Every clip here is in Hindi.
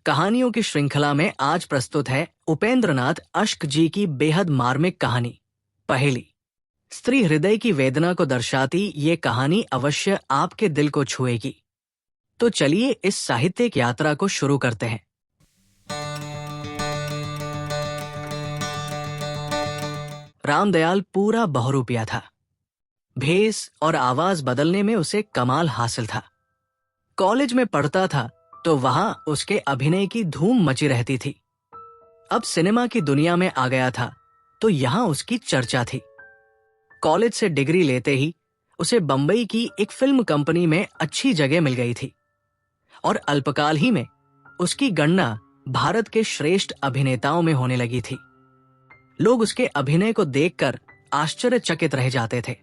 कहानियों की श्रृंखला में आज प्रस्तुत है उपेंद्रनाथ अश्क जी की बेहद मार्मिक कहानी पहेली। स्त्री हृदय की वेदना को दर्शाती ये कहानी अवश्य आपके दिल को छुएगी। तो चलिए इस साहित्यिक यात्रा को शुरू करते हैं। रामदयाल पूरा बहुरूपिया था। भेस और आवाज बदलने में उसे कमाल हासिल था। कॉलेज में पढ़ता था तो वहां उसके अभिनय की धूम मची रहती थी। अब सिनेमा की दुनिया में आ गया था तो यहां उसकी चर्चा थी। कॉलेज से डिग्री लेते ही उसे बंबई की एक फिल्म कंपनी में अच्छी जगह मिल गई थी और अल्पकाल ही में उसकी गणना भारत के श्रेष्ठ अभिनेताओं में होने लगी थी। लोग उसके अभिनय को देखकर आश्चर्यचकित रह जाते थे।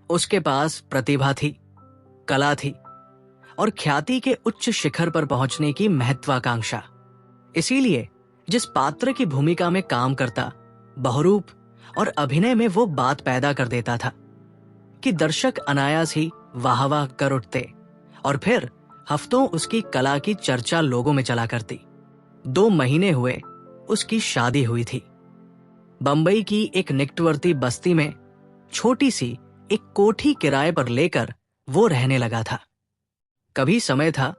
उसके पास प्रतिभा थी, कला थी और ख्याति के उच्च शिखर पर पहुंचने की महत्वाकांक्षा। इसीलिए जिस पात्र की भूमिका में काम करता, बहुरूप और अभिनय में वो बात पैदा कर देता था कि दर्शक अनायास ही वाह वाह कर उठते और फिर हफ्तों उसकी कला की चर्चा लोगों में चला करती। 2 महीने हुए उसकी शादी हुई थी। बंबई की एक निकटवर्ती बस्ती में छोटी सी एक कोठी किराए पर लेकर वो रहने लगा था। कभी समय था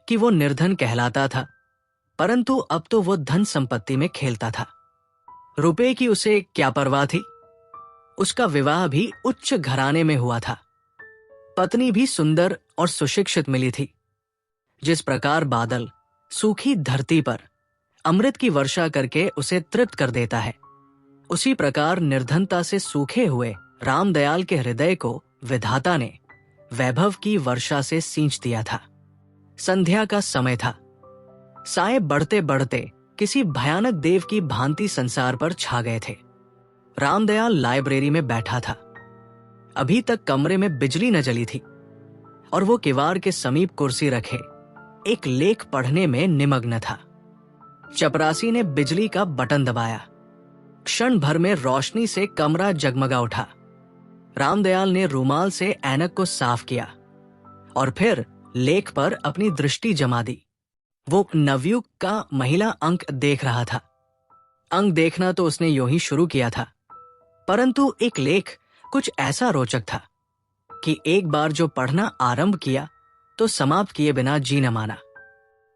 कि वो निर्धन कहलाता था, परंतु अब तो वो धन संपत्ति में खेलता था। रुपए की उसे क्या परवाह थी। उसका विवाह भी उच्च घराने में हुआ था। पत्नी भी सुंदर और सुशिक्षित मिली थी। जिस प्रकार बादल सूखी धरती पर अमृत की वर्षा करके उसे तृप्त कर देता है, उसी प्रकार निर्धनता से सूखे हुए रामदयाल के हृदय को विधाता ने वैभव की वर्षा से सींच दिया था। संध्या का समय था। साए बढ़ते बढ़ते किसी भयानक देव की भांति संसार पर छा गए थे। रामदयाल लाइब्रेरी में बैठा था। अभी तक कमरे में बिजली न जली थी और वो किवाड़ के समीप कुर्सी रखे एक लेख पढ़ने में निमग्न था। चपरासी ने बिजली का बटन दबाया। क्षण भर में रोशनी से कमरा जगमगा उठा। रामदयाल ने रूमाल से ऐनक को साफ किया और फिर लेख पर अपनी दृष्टि जमा दी। वो नवयुग का महिला अंक देख रहा था। अंक देखना तो उसने यूं ही शुरू किया था, परंतु एक लेख कुछ ऐसा रोचक था कि एक बार जो पढ़ना आरंभ किया तो समाप्त किए बिना जी न माना।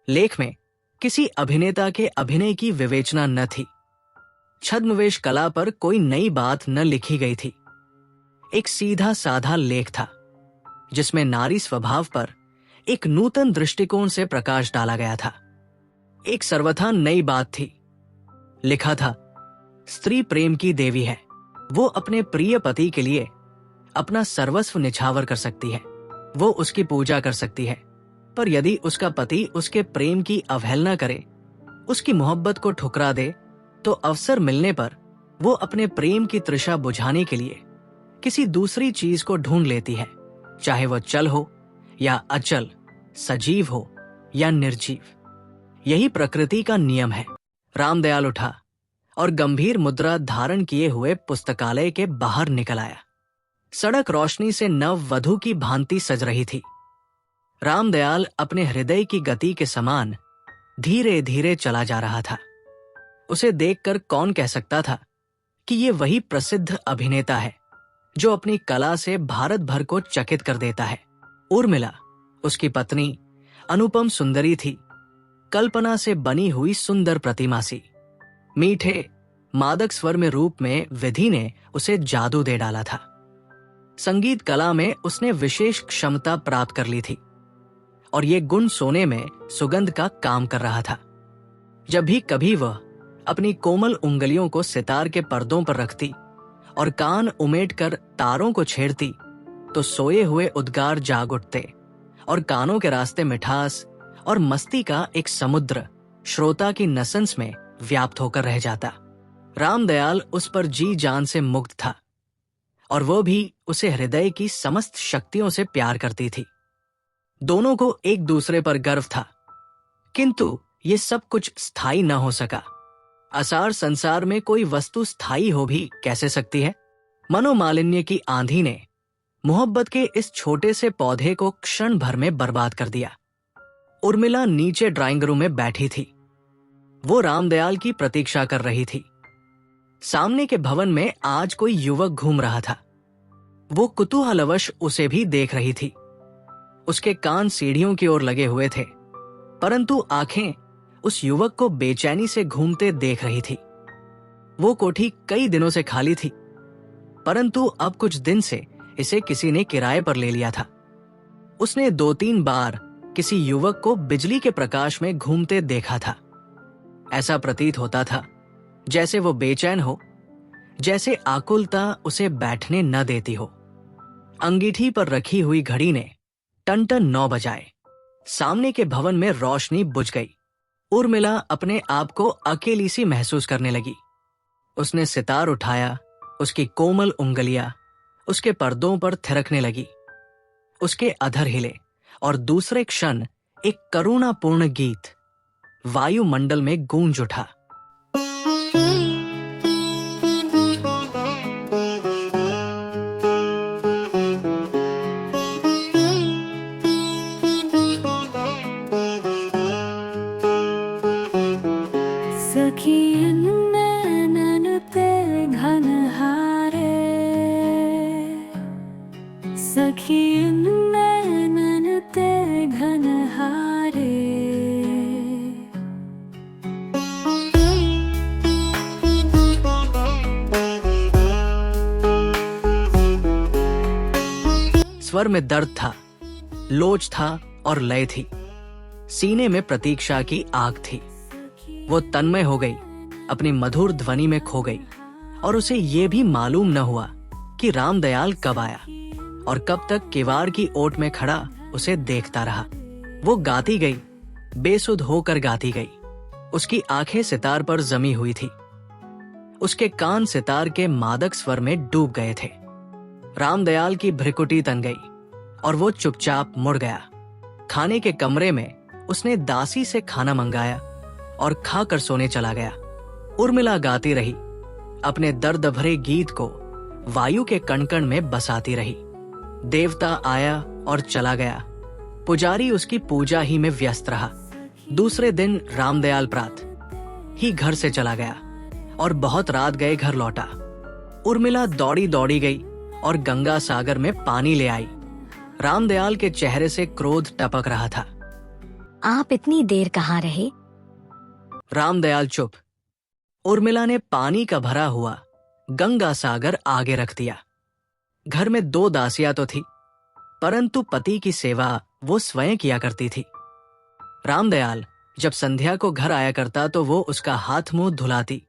लेख में किसी अभिनेता के अभिनय की विवेचना न थी। छद्मवेश कला पर कोई नई बात न लिखी गई थी। एक सीधा साधा लेख था जिसमें नारी स्वभाव पर एक नूतन दृष्टिकोण से प्रकाश डाला गया था। एक सर्वथा नई बात थी। लिखा था, स्त्री प्रेम की देवी है। वो अपने प्रिय पति के लिए अपना सर्वस्व निछावर कर सकती है। वो उसकी पूजा कर सकती है, पर यदि उसका पति उसके प्रेम की अवहेलना करे, उसकी मोहब्बत को ठुकरा दे, तो अवसर मिलने पर वो अपने प्रेम की तृषा बुझाने के लिए किसी दूसरी चीज को ढूंढ लेती है, चाहे वह चल हो या अचल, सजीव हो या निर्जीव। यही प्रकृति का नियम है। रामदयाल उठा और गंभीर मुद्रा धारण किए हुए पुस्तकालय के बाहर निकल आया। सड़क रोशनी से नव वधू की भांति सज रही थी। रामदयाल अपने हृदय की गति के समान धीरे धीरे चला जा रहा था। उसे देखकर कौन कह सकता था कि ये वही प्रसिद्ध अभिनेता है जो अपनी कला से भारत भर को चकित कर देता है। उर्मिला उसकी पत्नी अनुपम सुंदरी थी, कल्पना से बनी हुई सुंदर प्रतिमा सी। मीठे मादक स्वर में रूप में विधि ने उसे जादू दे डाला था। संगीत कला में उसने विशेष क्षमता प्राप्त कर ली थी और ये गुण सोने में सुगंध का काम कर रहा था। जब भी कभी वह अपनी कोमल उंगलियों को सितार के पर्दों पर रखती और कान उमेट कर तारों को छेड़ती, तो सोए हुए उद्गार जाग उठते और कानों के रास्ते मिठास और मस्ती का एक समुद्र श्रोता की नसंस में व्याप्त होकर रह जाता। रामदयाल उस पर जी जान से मुग्ध था और वो भी उसे हृदय की समस्त शक्तियों से प्यार करती थी। दोनों को एक दूसरे पर गर्व था, किंतु ये सब कुछ स्थायी न हो सका। असार संसार में कोई वस्तु स्थायी हो भी कैसे सकती है। मनोमालिन्य की आंधी ने मोहब्बत के इस छोटे से पौधे को क्षण भर में बर्बाद कर दिया। उर्मिला नीचे ड्राइंग रूम में बैठी थी। वो रामदयाल की प्रतीक्षा कर रही थी। सामने के भवन में आज कोई युवक घूम रहा था। वो कुतूहलवश उसे भी देख रही थी। उसके कान सीढ़ियों की ओर लगे हुए थे, परंतु आंखें उस युवक को बेचैनी से घूमते देख रही थी। वो कोठी कई दिनों से खाली थी, परंतु अब कुछ दिन से इसे किसी ने किराए पर ले लिया था। उसने 2-3 बार किसी युवक को बिजली के प्रकाश में घूमते देखा था। ऐसा प्रतीत होता था जैसे वो बेचैन हो, जैसे आकुलता उसे बैठने न देती हो। अंगीठी पर रखी हुई घड़ी ने टन-टन 9 बजाए। सामने के भवन में रोशनी बुझ गई। उर्मिला अपने आप को अकेली सी महसूस करने लगी। उसने सितार उठाया। उसकी कोमल उंगलियां उसके पर्दों पर थिरकने लगी। उसके अधर हिले और दूसरे क्षण एक करुणापूर्ण गीत वायुमंडल में गूंज उठा। स्वर में दर्द था, लोच था और लय थी। सीने में प्रतीक्षा की आग थी। वो तन्मय हो गई, अपनी मधुर ध्वनि में खो गई और उसे ये भी मालूम न हुआ कि रामदयाल कब आया और कब तक किवाड़ की ओट में खड़ा उसे देखता रहा। वो गाती गई, बेसुध होकर गाती गई। उसकी आंखें सितार पर जमी हुई थी। उसके कान सितार के मादक स्वर में डूब गए थे। रामदयाल की भ्रिकुटी तन गई और वो चुपचाप मुड़ गया। खाने के कमरे में उसने दासी से खाना मंगाया और खाकर सोने चला गया। उर्मिला गाती रही, अपने दर्द भरे गीत को वायु के कणकण में बसाती रही। देवता आया और चला गया। पुजारी उसकी पूजा ही में व्यस्त रहा। दूसरे दिन रामदयाल प्रात ही घर से चला गया और बहुत रात गए घर लौटा। उर्मिला दौड़ी दौड़ी गई और गंगा सागर में पानी ले आई। रामदयाल के चेहरे से क्रोध टपक रहा था। आप इतनी देर कहाँ रहे? रामदयाल चुप। उर्मिला ने पानी का भरा हुआ गंगा सागर आगे रख दिया। घर में 2 दासियां तो थी, परंतु पति की सेवा वो स्वयं किया करती थी। रामदयाल जब संध्या को घर आया करता तो वो उसका हाथ मुंह धुलाती,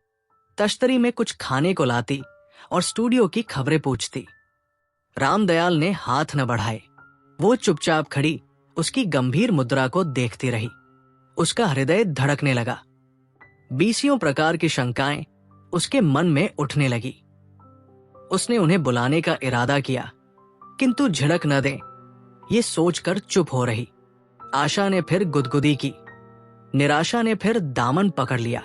तश्तरी में कुछ खाने को लाती और स्टूडियो की खबरें पूछती। रामदयाल ने हाथ न बढ़ाए। वो चुपचाप खड़ी उसकी गंभीर मुद्रा को देखती रही। उसका हृदय धड़कने लगा। 20 प्रकार की शंकाएं उसके मन में उठने लगी। उसने उन्हें बुलाने का इरादा किया, किंतु झिड़क न दे ये सोचकर चुप हो रही। आशा ने फिर गुदगुदी की, निराशा ने फिर दामन पकड़ लिया।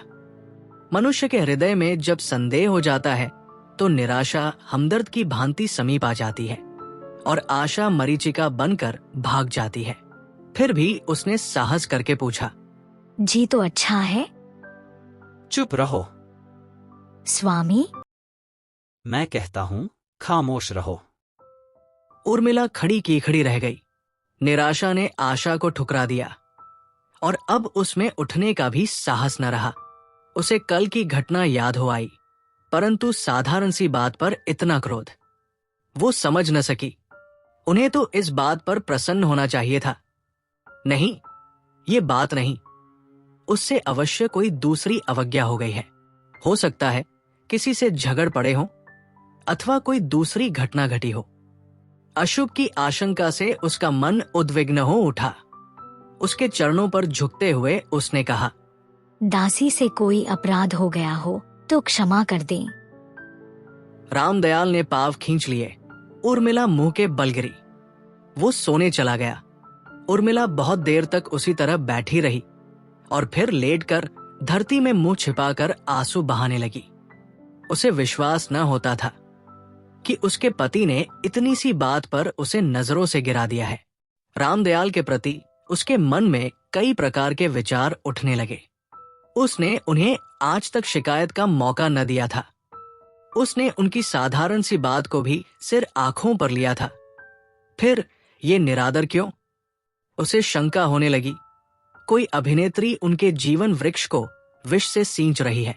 मनुष्य के हृदय में जब संदेह हो जाता है तो निराशा हमदर्द की भांति समीप आ जाती है और आशा मरीचिका बनकर भाग जाती है। फिर भी उसने साहस करके पूछा, जी तो अच्छा है। चुप रहो। स्वामी, मैं कहता हूँ खामोश रहो। उर्मिला खड़ी की खड़ी रह गई। निराशा ने आशा को ठुकरा दिया और अब उसमें उठने का भी साहस न रहा। उसे कल की घटना याद हो आई, परंतु साधारण सी बात पर इतना क्रोध वो समझ न सकी। उन्हें तो इस बात पर प्रसन्न होना चाहिए था। नहीं, ये बात नहीं। उससे अवश्य कोई दूसरी अवज्ञा हो गई है। हो सकता है किसी से झगड़ पड़े हों अथवा कोई दूसरी घटना घटी हो। अशुभ की आशंका से उसका मन उद्विग्न हो उठा। उसके चरणों पर झुकते हुए उसने कहा, दासी से कोई अपराध हो गया हो तो क्षमा कर दें। रामदयाल ने पांव खींच लिए। उर्मिला मुंह के बल गिरी। वो सोने चला गया। उर्मिला बहुत देर तक उसी तरह बैठी रही और फिर लेटकर धरती में मुंह छिपाकर आंसू बहाने लगी। उसे विश्वास न होता था कि उसके पति ने इतनी सी बात पर उसे नजरों से गिरा दिया है। रामदयाल के प्रति उसके मन में कई प्रकार के विचार उठने लगे। उसने उन्हें आज तक शिकायत का मौका न दिया था। उसने उनकी साधारण सी बात को भी सिर आंखों पर लिया था। फिर ये निरादर क्यों? उसे शंका होने लगी। कोई अभिनेत्री उनके जीवन वृक्ष को विष से सींच रही है।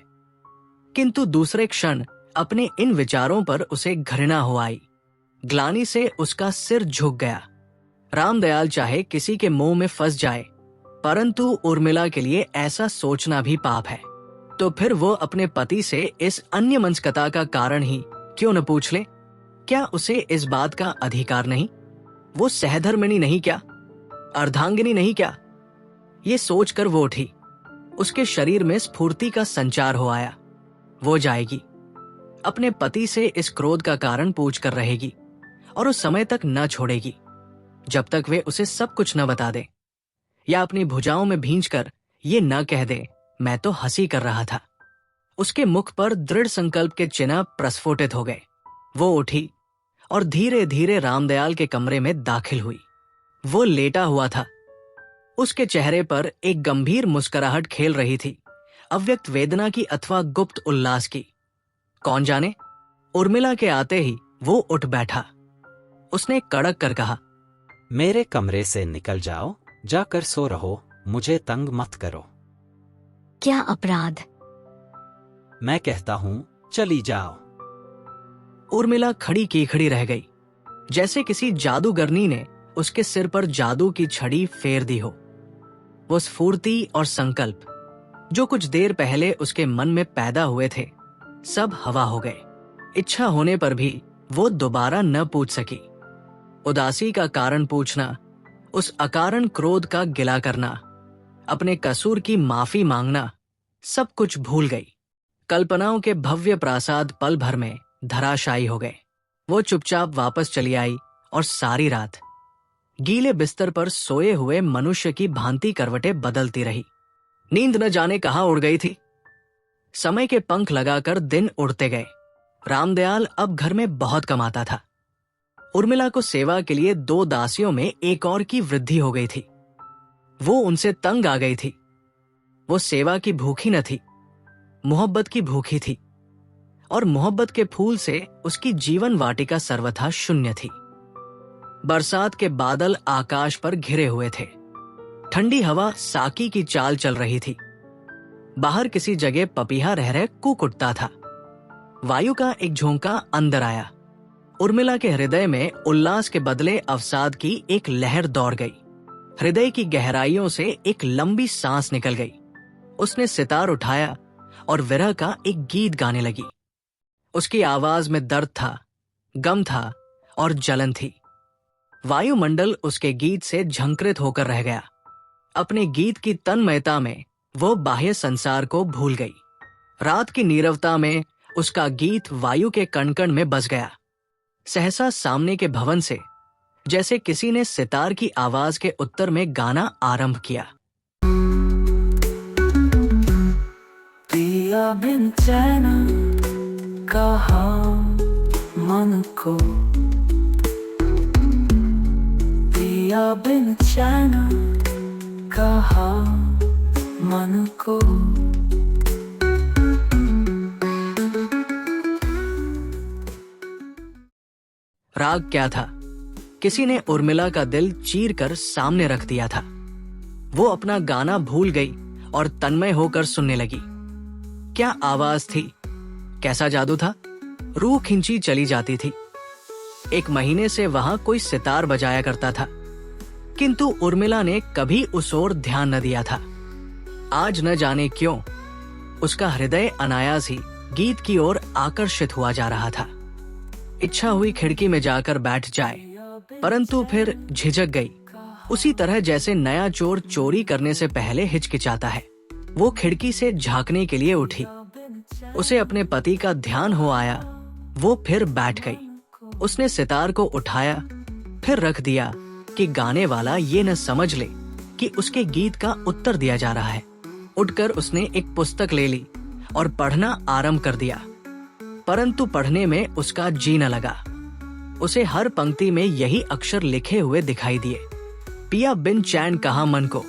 किंतु दूसरे क्षण अपने इन विचारों पर उसे घृणा हो आई। ग्लानि से उसका सिर झुक गया। रामदयाल चाहे किसी के मुंह में फंस जाए, परंतु उर्मिला के लिए ऐसा सोचना भी पाप है। तो फिर वो अपने पति से इस अन्यमनस्कता का कारण ही क्यों न पूछ ले? क्या उसे इस बात का अधिकार नहीं? वो सहधर्मिणी नहीं क्या? अर्धांगिनी नहीं क्या? ये सोचकर वो उठी। उसके शरीर में स्फूर्ति का संचार हो आया। वो जाएगी, अपने पति से इस क्रोध का कारण पूछ कर रहेगी और उस समय तक न छोड़ेगी जब तक वे उसे सब कुछ न बता दे, या अपनी भुजाओं में भींचकर ये न कह दे मैं तो हंसी कर रहा था। उसके मुख पर दृढ़ संकल्प के चिन्ह प्रस्फुटित हो गए। वो उठी और धीरे धीरे रामदयाल के कमरे में दाखिल हुई। वो लेटा हुआ था। उसके चेहरे पर एक गंभीर मुस्कुराहट खेल रही थी, अव्यक्त वेदना की अथवा गुप्त उल्लास की। कौन जाने, उर्मिला के आते ही वो उठ बैठा। उसने कड़क कर कहा, मेरे कमरे से निकल जाओ, जाकर सो रहो, मुझे तंग मत करो। क्या अपराध? मैं कहता हूं चली जाओ। उर्मिला खड़ी की खड़ी रह गई, जैसे किसी जादूगरनी ने उसके सिर पर जादू की छड़ी फेर दी हो। वो स्फूर्ति और संकल्प जो कुछ देर पहले उसके मन में पैदा हुए थे, सब हवा हो गए। इच्छा होने पर भी वो दोबारा न पूछ सकी। उदासी का कारण पूछना, उस अकारण क्रोध का गिला करना, अपने कसूर की माफी मांगना, सब कुछ भूल गई। कल्पनाओं के भव्य प्रासाद पल भर में धराशायी हो गए। वो चुपचाप वापस चली आई और सारी रात गीले बिस्तर पर सोए हुए मनुष्य की भांति करवटें बदलती रही। नींद न जाने कहां उड़ गई थी। समय के पंख लगाकर दिन उड़ते गए। रामदयाल अब घर में बहुत कमाता था। उर्मिला को सेवा के लिए 2 दासियों में एक और की वृद्धि हो गई थी। वो उनसे तंग आ गई थी। वो सेवा की भूखी न थी, मोहब्बत की भूखी थी, और मोहब्बत के फूल से उसकी जीवन वाटिका सर्वथा शून्य थी। बरसात के बादल आकाश पर घिरे हुए थे। ठंडी हवा साकी की चाल चल रही थी। बाहर किसी जगह पपीहा रह रह कुकुटता था। वायु का एक झोंका अंदर आया। उर्मिला के हृदय में उल्लास के बदले अवसाद की एक लहर दौड़ गई। हृदय की गहराइयों से एक लंबी सांस निकल गई। उसने सितार उठाया और विरह का एक गीत गाने लगी। उसकी आवाज में दर्द था, गम था और जलन थी। वायुमंडल उसके गीत से झंकृत होकर रह गया। अपने गीत की तन्मयता में वो बाह्य संसार को भूल गई। रात की नीरवता में उसका गीत वायु के कण-कण में बस गया। सहसा सामने के भवन से जैसे किसी ने सितार की आवाज के उत्तर में गाना आरंभ किया। पिया बिन चैन कहा मन को, पिया बिन चैन कहा मन को। राग क्या था? किसी ने उर्मिला का दिल चीर कर सामने रख दिया था। वो अपना गाना भूल गई और तन्मय होकर सुनने लगी। क्या आवाज थी, कैसा जादू था। रूह खिंची चली जाती थी। 1 महीने से वहां कोई सितार बजाया करता था, किंतु उर्मिला ने कभी उस ओर ध्यान न दिया था। आज न जाने क्यों उसका हृदय अनायास ही गीत की ओर आकर्षित हुआ जा रहा था। इच्छा हुई खिड़की में जाकर बैठ जाए, परंतु फिर झिझक गई, उसी तरह जैसे नया चोर चोरी करने से पहले हिचकिचाता है। वो खिड़की से झांकने के लिए उठी। उसे अपने पति का ध्यान हो आया। वो फिर बैठ गई। उसने सितार को उठाया, फिर रख दिया कि गाने वाला ये न समझ ले कि उसके गीत का उत्तर दिया जा रहा है। उठकर उसने एक पुस्तक ले ली और पढ़ना आरंभ कर दिया, परंतु पढ़ने में उसका जी न लगा। उसे हर पंक्ति में यही अक्षर लिखे हुए दिखाई दिए, पिया बिन चैन कहा मन को।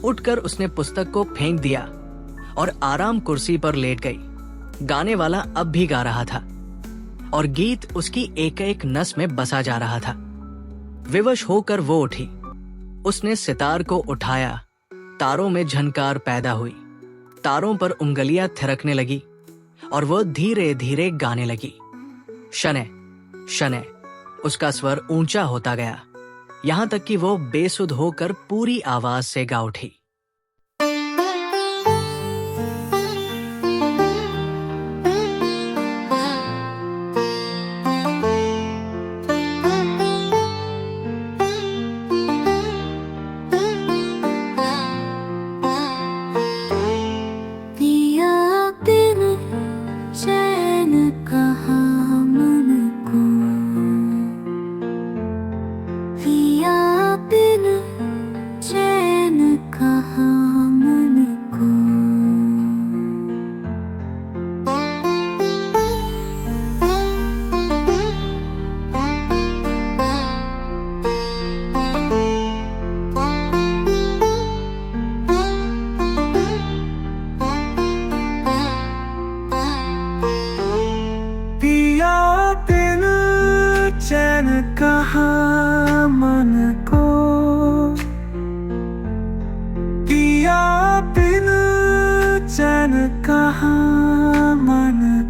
उठकर उसने पुस्तक को फेंक दिया और आराम कुर्सी पर लेट गई। गाने वाला अब भी गा रहा था और गीत उसकी एक एक नस में बसा जा रहा था। विवश होकर वो उठी। उसने सितार को उठाया। तारों में झनकार पैदा हुई। तारों पर उंगलियां थिरकने लगी और वह धीरे धीरे गाने लगी। शनै शनै उसका स्वर ऊंचा होता गया, यहां तक कि वो बेसुध होकर पूरी आवाज से गा उठी। चैन कहाँ मन को, पिया बिन चैन कहाँ मन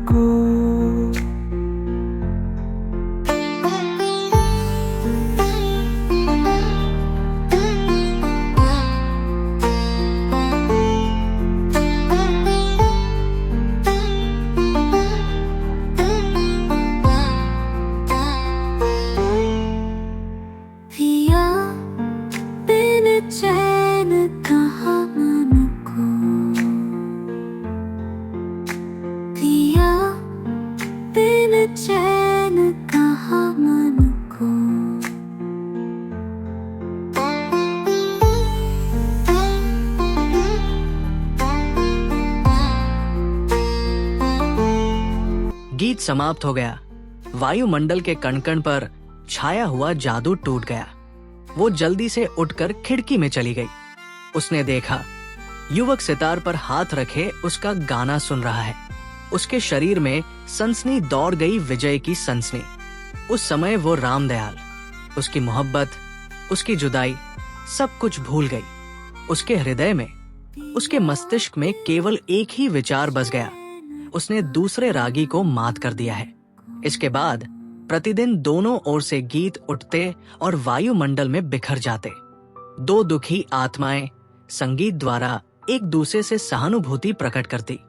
को। चैन कहाँ मन को, पिया बिन चैन कहाँ मन को। गीत समाप्त हो गया। वायुमंडल के कण-कण पर छाया हुआ जादू टूट गया। वो जल्दी से उठकर खिड़की में चली गई। उसने देखा युवक सितार पर हाथ रखे उसका गाना सुन रहा है। उसके शरीर में सनसनी दौड़ गई, विजय की सनसनी। उस समय वो रामदयाल, उसकी मोहब्बत, उसकी जुदाई, सब कुछ भूल गई। उसके हृदय में, उसके मस्तिष्क में केवल एक ही विचार बस गया। उसने दूसरे रागी को मात कर दिया है। इसके बाद प्रतिदिन दोनों ओर से गीत उठते और वायुमंडल में बिखर जाते। दो दुखी आत्माएं संगीत द्वारा एक दूसरे से सहानुभूति प्रकट करती।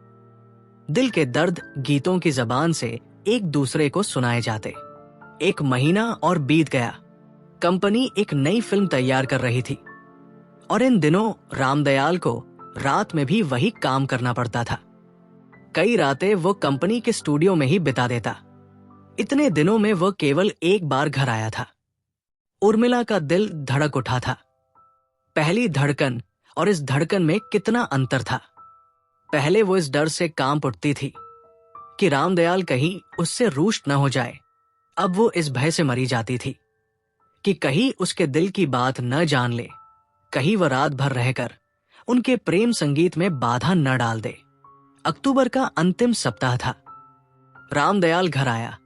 दिल के दर्द गीतों की जबान से एक दूसरे को सुनाए जाते। एक महीना और बीत गया। कंपनी एक नई फिल्म तैयार कर रही थी और इन दिनों रामदयाल को रात में भी वही काम करना पड़ता था। कई रातें वो कंपनी के स्टूडियो में ही बिता देता। इतने दिनों में वह केवल एक बार घर आया था। उर्मिला का दिल धड़क उठा था। पहली धड़कन और इस धड़कन में कितना अंतर था। पहले वो इस डर से कांप उठती थी कि रामदयाल कहीं उससे रूष्ट न हो जाए। अब वो इस भय से मरी जाती थी कि कहीं उसके दिल की बात न जान ले, कहीं वह रात भर रहकर उनके प्रेम संगीत में बाधा न डाल दे। अक्टूबर का अंतिम सप्ताह था। रामदयाल घर आया।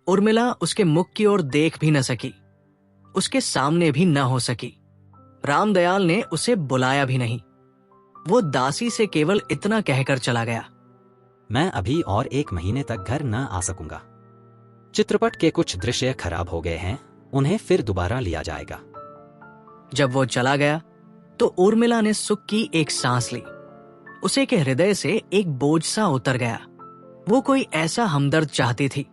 उर्मिला उसके मुख की ओर देख भी न सकी, उसके सामने भी न हो सकी। रामदयाल ने उसे बुलाया भी नहीं। वो दासी से केवल इतना कहकर चला गया, मैं अभी और 1 महीने तक घर न आ सकूंगा। चित्रपट के कुछ दृश्य खराब हो गए हैं, उन्हें फिर दोबारा लिया जाएगा। जब वो चला गया तो उर्मिला ने सुख की एक सांस ली। उसे के हृदय से एक बोझ सा उतर गया। वो कोई ऐसा हमदर्द चाहती थी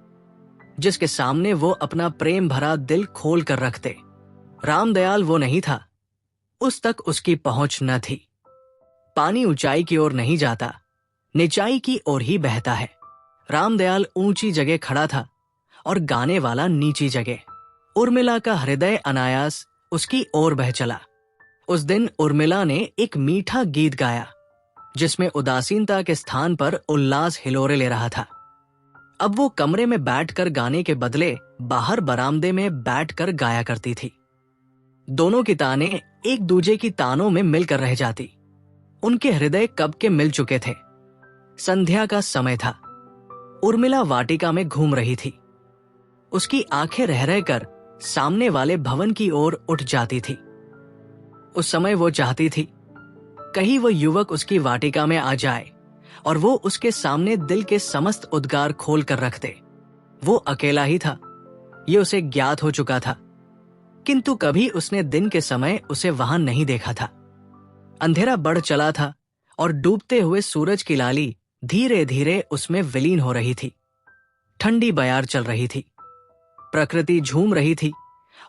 जिसके सामने वो अपना प्रेम भरा दिल खोल कर रखते। रामदयाल वो नहीं था, उस तक उसकी पहुंच न थी। पानी ऊंचाई की ओर नहीं जाता, निचाई की ओर ही बहता है। रामदयाल ऊंची जगह खड़ा था और गाने वाला नीची जगह। उर्मिला का हृदय अनायास उसकी ओर बह चला। उस दिन उर्मिला ने एक मीठा गीत गाया जिसमें उदासीनता के स्थान पर उल्लास हिलोरे ले रहा था। अब वो कमरे में बैठकर गाने के बदले बाहर बरामदे में बैठकर गाया करती थी। दोनों की तानें एक दूजे की तानों में मिलकर रह जाती। उनके हृदय कब के मिल चुके थे। संध्या का समय था। उर्मिला वाटिका में घूम रही थी। उसकी आंखें रह रहकर सामने वाले भवन की ओर उठ जाती थी। उस समय वो चाहती थी कहीं वो युवक उसकी वाटिका में आ जाए और वो उसके सामने दिल के समस्त उद्गार खोल कर रख दे। वो अकेला ही था, ये उसे ज्ञात हो चुका था, किंतु कभी उसने दिन के समय उसे वहां नहीं देखा था। अंधेरा बढ़ चला था और डूबते हुए सूरज की लाली धीरे धीरे उसमें विलीन हो रही थी। ठंडी बयार चल रही थी, प्रकृति झूम रही थी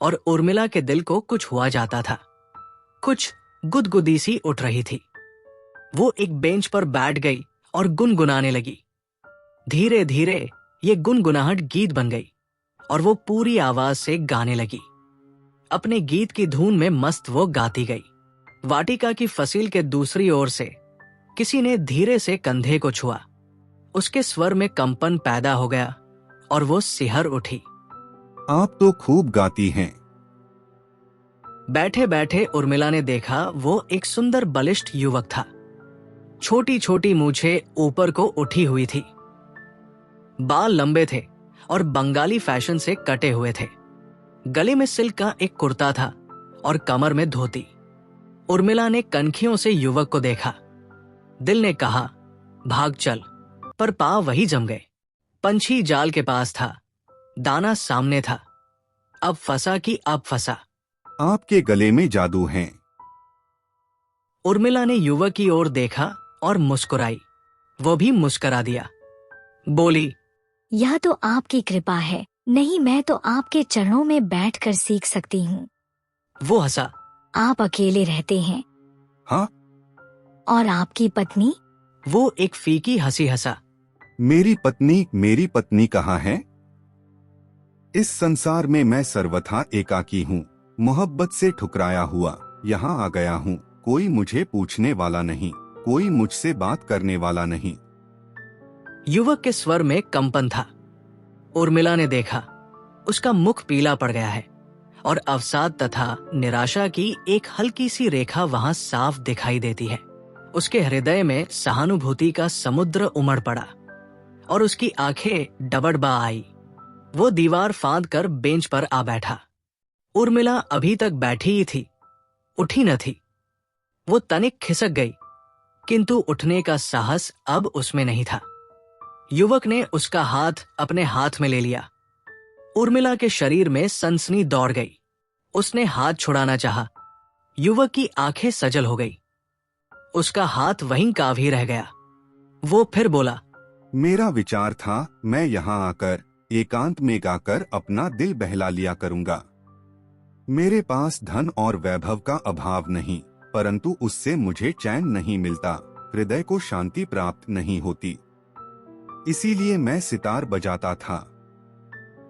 और उर्मिला के दिल को कुछ हुआ जाता था। कुछ गुदगुदी सी उठ रही थी। वो एक बेंच पर बैठ गई और गुनगुनाने लगी। धीरे धीरे ये गुनगुनाहट गीत बन गई और वो पूरी आवाज से गाने लगी। अपने गीत की धुन में मस्त वो गाती गई। वाटिका की फसील के दूसरी ओर से किसी ने धीरे से कंधे को छुआ। उसके स्वर में कंपन पैदा हो गया और वो सिहर उठी। आप तो खूब गाती हैं। बैठे बैठे उर्मिला ने देखा वो एक सुंदर बलिष्ठ युवक था। छोटी छोटी मूछें ऊपर को उठी हुई थी। बाल लंबे थे और बंगाली फैशन से कटे हुए थे। गले में सिल्क का एक कुर्ता था और कमर में धोती। उर्मिला ने कनखियों से युवक को देखा। दिल ने कहा भाग चल, पर पांव वही जम गए। पंछी जाल के पास था, दाना सामने था। अब फंसा कि अब फंसा। आपके गले में जादू है। उर्मिला ने युवक की ओर देखा और मुस्कुराई। वो भी मुस्कुरा दिया। बोली, यह तो आपकी कृपा है, नहीं मैं तो आपके चरणों में बैठकर सीख सकती हूँ। वो हंसा। आप अकेले रहते हैं? हाँ। और आपकी पत्नी? वो एक फीकी हंसी हंसा। मेरी पत्नी कहाँ है? इस संसार में मैं सर्वथा एकाकी हूँ, मोहब्बत से ठुकराया हुआ यहाँ आ गया हूँ। कोई मुझे पूछने वाला नहीं, कोई मुझसे बात करने वाला नहीं। युवक के स्वर में कंपन था। उर्मिला ने देखा उसका मुख पीला पड़ गया है और अवसाद तथा निराशा की एक हल्की सी रेखा वहां साफ दिखाई देती है। उसके हृदय में सहानुभूति का समुद्र उमड़ पड़ा और उसकी आंखें डबडबा आई। वो दीवार फांद कर बेंच पर आ बैठा। उर्मिला अभी तक बैठी ही थी, उठी न थी। वो तनिक खिसक गई, किंतु उठने का साहस अब उसमें नहीं था। युवक ने उसका हाथ अपने हाथ में ले लिया। उर्मिला के शरीर में सनसनी दौड़ गई। उसने हाथ छुड़ाना चाहा। युवक की आंखें सजल हो गई। उसका हाथ वहीं काव ही रह गया। वो फिर बोला, मेरा विचार था मैं यहाँ आकर एकांत में गाकर अपना दिल बहला लिया करूँगा। मेरे पास धन और वैभव का अभाव नहीं, परंतु उससे मुझे चैन नहीं मिलता, हृदय को शांति प्राप्त नहीं होती। इसीलिए मैं सितार बजाता था।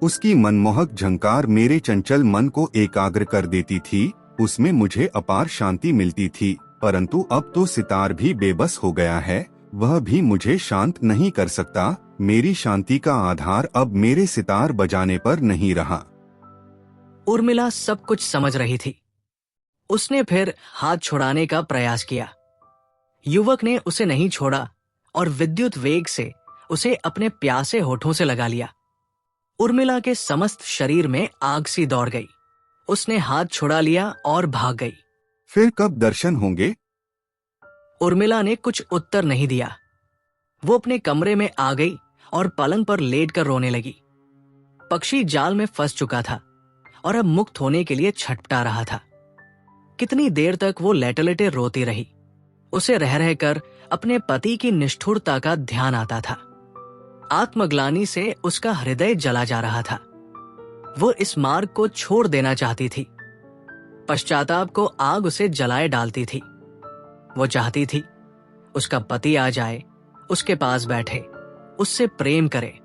उसकी मनमोहक झंकार मेरे चंचल मन को एकाग्र कर देती थी। उसमें मुझे अपार शांति मिलती थी, परंतु अब तो सितार भी बेबस हो गया है, वह भी मुझे शांत नहीं कर सकता। मेरी शांति का आधार अब मेरे सितार बजाने पर नहीं रहा। उर्मिला सब कुछ समझ रही थी। उसने फिर हाथ छुड़ाने का प्रयास किया। युवक ने उसे नहीं छोड़ा और विद्युत वेग से उसे अपने प्यासे होठों से लगा लिया। उर्मिला के समस्त शरीर में आग सी दौड़ गई। उसने हाथ छुड़ा लिया और भाग गई। फिर कब दर्शन होंगे? उर्मिला ने कुछ उत्तर नहीं दिया। वो अपने कमरे में आ गई और पलंग पर लेटकर रोने लगी। पक्षी जाल में फंस चुका था और अब मुक्त होने के लिए छटपटा रहा था। कितनी देर तक वो लेटे लेटे रोती रही। उसे रह रहकर अपने पति की निष्ठुरता का ध्यान आता था। आत्मग्लानि से उसका हृदय जला जा रहा था। वो इस मार्ग को छोड़ देना चाहती थी। पश्चाताप को आग उसे जलाए डालती थी। वो चाहती थी उसका पति आ जाए, उसके पास बैठे, उससे प्रेम करे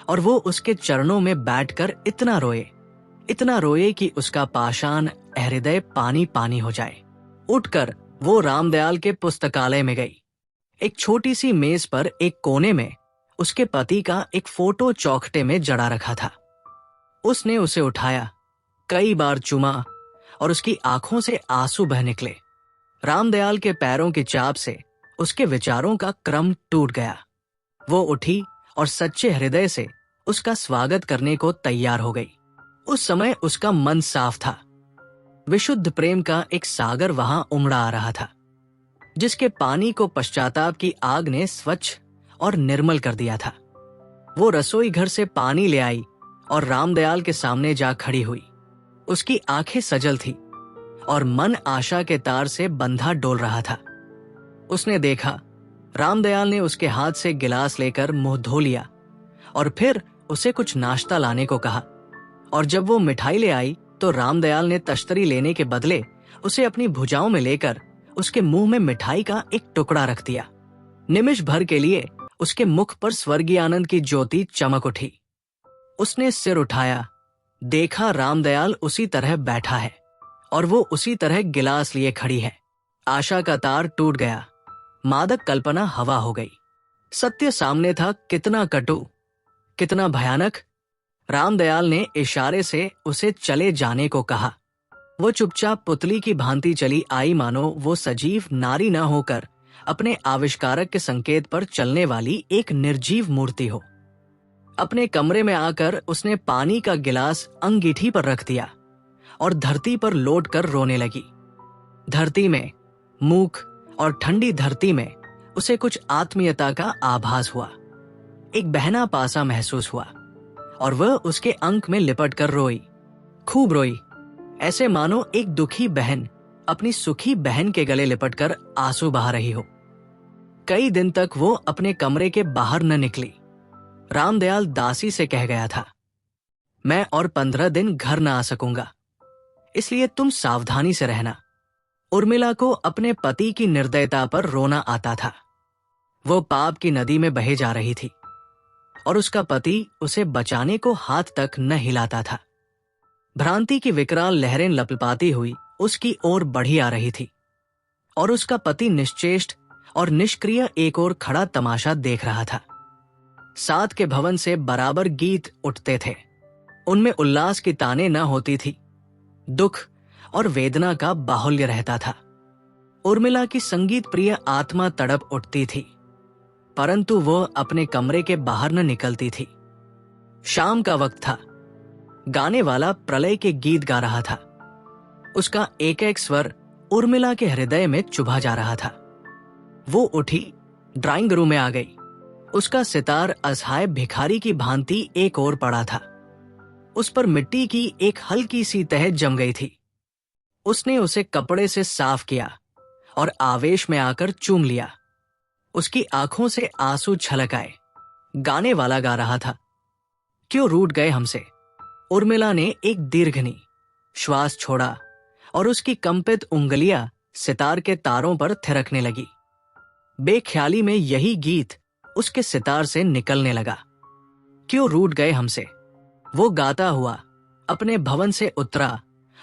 और वो उसके चरणों में बैठकर इतना रोए कि उसका पाषाण हृदय पानी पानी हो जाए। उठकर वो रामदयाल के पुस्तकालय में गई। एक छोटी सी मेज पर एक कोने में उसके पति का एक फोटो चौखटे में जड़ा रखा था। उसने उसे उठाया, कई बार चूमा और उसकी आंखों से आंसू बह निकले। रामदयाल के पैरों की चाप से उसके विचारों का क्रम टूट गया। वो उठी और सच्चे हृदय से उसका स्वागत करने को तैयार हो गई। उस समय उसका मन साफ था। विशुद्ध प्रेम का एक सागर वहां उमड़ा आ रहा था, जिसके पानी को पश्चाताप की आग ने स्वच्छ और निर्मल कर दिया था। वो रसोई घर से पानी ले आई और रामदयाल के सामने जा खड़ी हुई। उसकी आंखें सजल थी और मन आशा के तार से बंधा डोल रहा था। उसने देखा रामदयाल ने उसके हाथ से गिलास लेकर मुंह धो लिया और फिर उसे कुछ नाश्ता लाने को कहा। और जब वो मिठाई ले आई तो रामदयाल ने तश्तरी लेने के बदले उसे अपनी भुजाओं में लेकर उसके मुंह में मिठाई का एक टुकड़ा रख दिया। निमिष भर के लिए उसके मुख पर स्वर्गीय आनंद की ज्योति चमक उठी। उसने सिर उठाया, देखा रामदयाल उसी तरह बैठा है और वो उसी तरह गिलास लिए खड़ी है। आशा का तार टूट गया, मादक कल्पना हवा हो गई। सत्य सामने था, कितना कटु, कितना भयानक। रामदयाल ने इशारे से उसे चले जाने को कहा। वो चुपचाप पुतली की भांति चली आई, मानो वो सजीव नारी न होकर अपने आविष्कारक के संकेत पर चलने वाली एक निर्जीव मूर्ति हो। अपने कमरे में आकर उसने पानी का गिलास अंगीठी पर रख दिया और धरती पर लौट कर रोने लगी। धरती में, मूक और ठंडी धरती में उसे कुछ आत्मीयता का आभास हुआ। एक बहना पासा महसूस हुआ और वह उसके अंक में लिपट कर रोई, खूब रोई, ऐसे मानो एक दुखी बहन अपनी सुखी बहन के गले लिपटकर आंसू बहा रही हो। कई दिन तक वो अपने कमरे के बाहर न निकली। रामदयाल दासी से कह गया था, मैं और 15 दिन घर न आ सकूंगा, इसलिए तुम सावधानी से रहना। उर्मिला को अपने पति की निर्दयता पर रोना आता था। वो पाप की नदी में बहे जा रही थी और उसका पति उसे बचाने को हाथ तक न हिलाता था। भ्रांति की विकराल लहरें लपलपाती हुई उसकी ओर बढ़ी आ रही थी और उसका पति निश्चेष्ट और निष्क्रिय एक ओर खड़ा तमाशा देख रहा था। साथ के भवन से बराबर गीत उठते थे, उनमें उल्लास की ताने न होती थी, दुख और वेदना का बाहुल्य रहता था। उर्मिला की संगीत प्रिय आत्मा तड़प उठती थी, परंतु वो अपने कमरे के बाहर न निकलती थी। शाम का वक्त था। गाने वाला प्रलय के गीत गा रहा था। उसका एक एक स्वर उर्मिला के हृदय में चुभा जा रहा था। वो उठी, ड्राइंग रूम में आ गई। उसका सितार असहाय भिखारी की भांति एक ओर पड़ा था। उस पर मिट्टी की एक हल्की सी तह जम गई थी। उसने उसे कपड़े से साफ किया और आवेश में आकर चूम लिया। उसकी आंखों से आंसू छलक आए। गाने वाला गा रहा था, क्यों रूठ गए हमसे। उर्मिला ने एक दीर्घनी श्वास छोड़ा और उसकी कंपित उंगलियां सितार के तारों पर थिरकने लगी। बेख्याली में यही गीत उसके सितार से निकलने लगा। क्यों रूठ गए हमसे। वो गाता हुआ अपने भवन से उतरा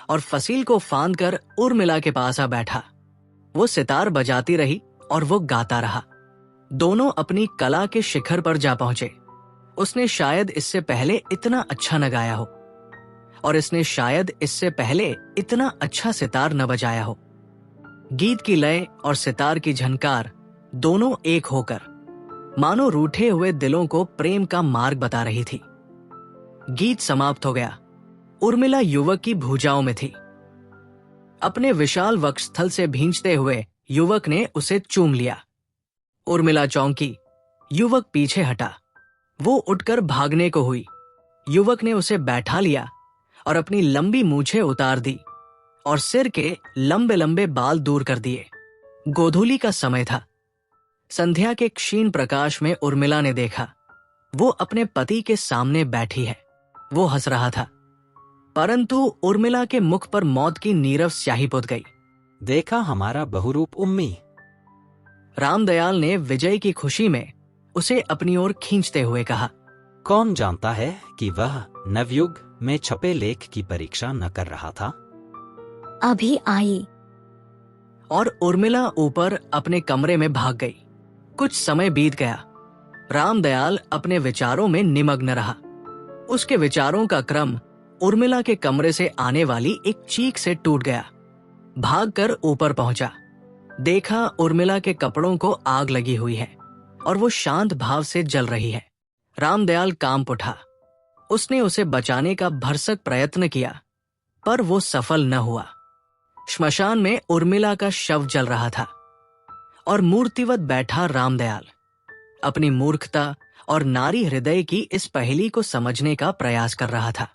और फसील को फांद कर उर्मिला के पास आ बैठा। वो सितार बजाती रही और वो गाता रहा। दोनों अपनी कला के शिखर पर जा पहुंचे। उसने शायद इससे पहले इतना अच्छा न गाया हो और इसने शायद इससे पहले इतना अच्छा सितार न बजाया हो। गीत की लय और सितार की झनकार दोनों एक होकर मानो रूठे हुए दिलों को प्रेम का मार्ग बता रही थी। गीत समाप्त हो गया। उर्मिला युवक की भुजाओं में थी। अपने विशाल वक्षस्थल से भींचते हुए युवक ने उसे चूम लिया। उर्मिला चौंकी। युवक पीछे हटा। वो उठकर भागने को हुई। युवक ने उसे बैठा लिया और अपनी लंबी मूछें उतार दी और सिर के लंबे लंबे बाल दूर कर दिए। गोधूली का समय था। संध्या के क्षीण प्रकाश में उर्मिला ने देखा, वो अपने पति के सामने बैठी है। वो हंस रहा था, परंतु उर्मिला के मुख पर मौत की नीरव स्याही पुत गई। देखा हमारा बहुरूप उम्मी। रामदयाल ने विजय की खुशी में उसे अपनी ओर खींचते हुए कहा, कौन जानता है कि वह नवयुग में छपे लेख की परीक्षा न कर रहा था। अभी आई। और उर्मिला ऊपर अपने कमरे में भाग गई। कुछ समय बीत गया। रामदयाल अपने विचारों में निमग्न रहा। उसके विचारों का क्रम उर्मिला के कमरे से आने वाली एक चीख से टूट गया। भागकर ऊपर पहुंचा। देखा उर्मिला के कपड़ों को आग लगी हुई है और वो शांत भाव से जल रही है। रामदयाल कांप उठा। उसने उसे बचाने का भरसक प्रयत्न किया, पर वो सफल न हुआ। श्मशान में उर्मिला का शव जल रहा था और मूर्तिवत बैठा रामदयाल अपनी मूर्खता और नारी हृदय की इस पहेली को समझने का प्रयास कर रहा था।